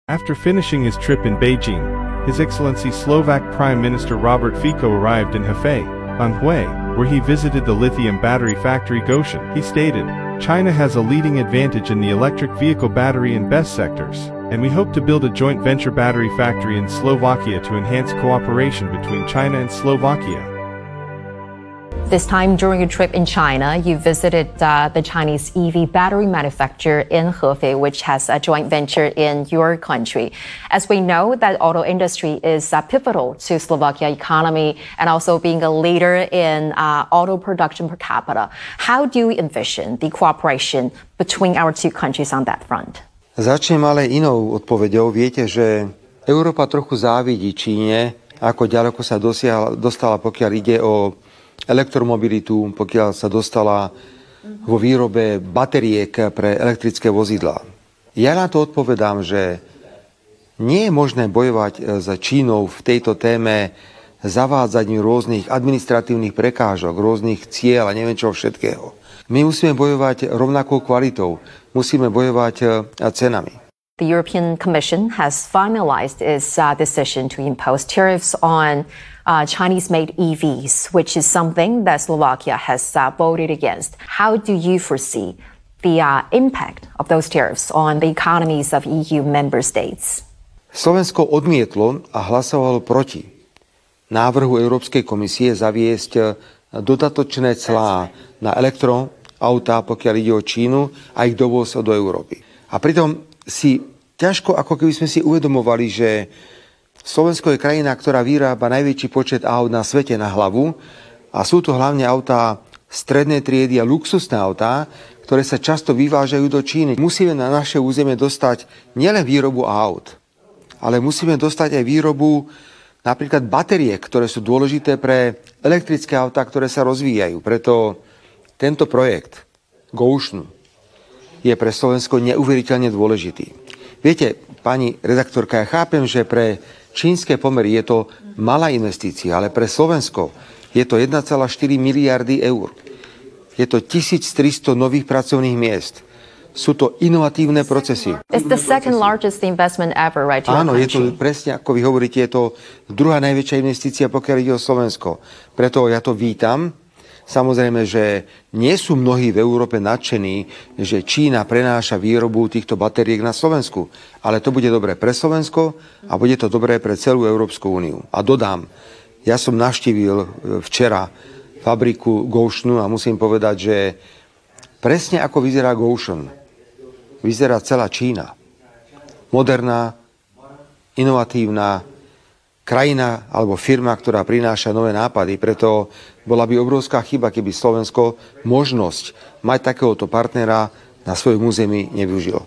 After finishing his trip in Beijing, His Excellency Slovak Prime Minister Robert Fico arrived in Hefei, Anhui, where he visited the lithium battery factory Gotion. He stated, "China has a leading advantage in the electric vehicle battery and BESS sectors, and we hope to build a joint venture battery factory in Slovakia to enhance cooperation between China and Slovakia." This time during a trip in China, you visited the Chinese EV battery manufacturer in Hefei, which has a joint venture in your country. As we know, that auto industry is pivotal to Slovakia economy and also being a leader in auto production per capita. How do you envision the cooperation between our two countries on that front? Začnem ale inou odpoveďou. Viete, že Európa trochu závidí Číne, ako ďaleko sa dostala, pokiaľ ide o elektromobilitu, pokiaľ sa dostala vo výrobe batériek pre elektrické vozidlá. Ja na to odpovedám, že nie je možné bojovať s Čínou v tejto téme zavádzaním rôznych administratívnych prekážok, rôznych cieľ a neviem čo všetkého. My musíme bojovať rovnakou kvalitou, musíme bojovať cenami. The European Commission has finalized its decision to impose tariffs on Chinese-made EVs, which is something that Slovakia has voted against. How do you foresee the impact of those tariffs on the economies of EU member states? Slovensko odmietlo a hlasovalo proti návrhu Európskej komisie zaviesť dodatočné clá na elektroautá, pokiaľ ide o Čínu a ich dovoz do Európy. A pritom si ťažko, ako keby sme si uvedomovali, že Slovensko je krajina, ktorá vyrába najväčší počet aut na svete na hlavu a sú to hlavne autá strednej triedy a luxusné autá, ktoré sa často vyvážajú do Číny. Musíme na naše územie dostať nielen výrobu aut, ale musíme dostať aj výrobu napríklad batériek, ktoré sú dôležité pre elektrické autá, ktoré sa rozvíjajú. Preto tento projekt Gotion je pre Slovensko neuveriteľne dôležitý. Viete, pani redaktorka, ja chápem, že pre čínske pomery je to malá investícia, ale pre Slovensko je to 1,4 miliardy eur. Je to 1300 nových pracovných miest. Sú to inovatívne procesy. It's the second largest investment ever, right? Áno, je to presne, ako vy hovoríte, je to druhá najväčšia investícia, pokiaľ ide o Slovensko. Preto ja to vítam. Samozrejme, že nie sú mnohí v Európe nadšení, že Čína prenáša výrobu týchto batériek na Slovensku. Ale to bude dobré pre Slovensko a bude to dobré pre celú Európsku úniu. A dodám, ja som navštívil včera fabriku Gotionu a musím povedať, že presne ako vyzerá Gotion, vyzerá celá Čína. Moderná, inovatívna krajina alebo firma, ktorá prináša nové nápady. Preto bola by obrovská chyba, keby Slovensko možnosť mať takéhoto partnera na svojom území nevyužilo.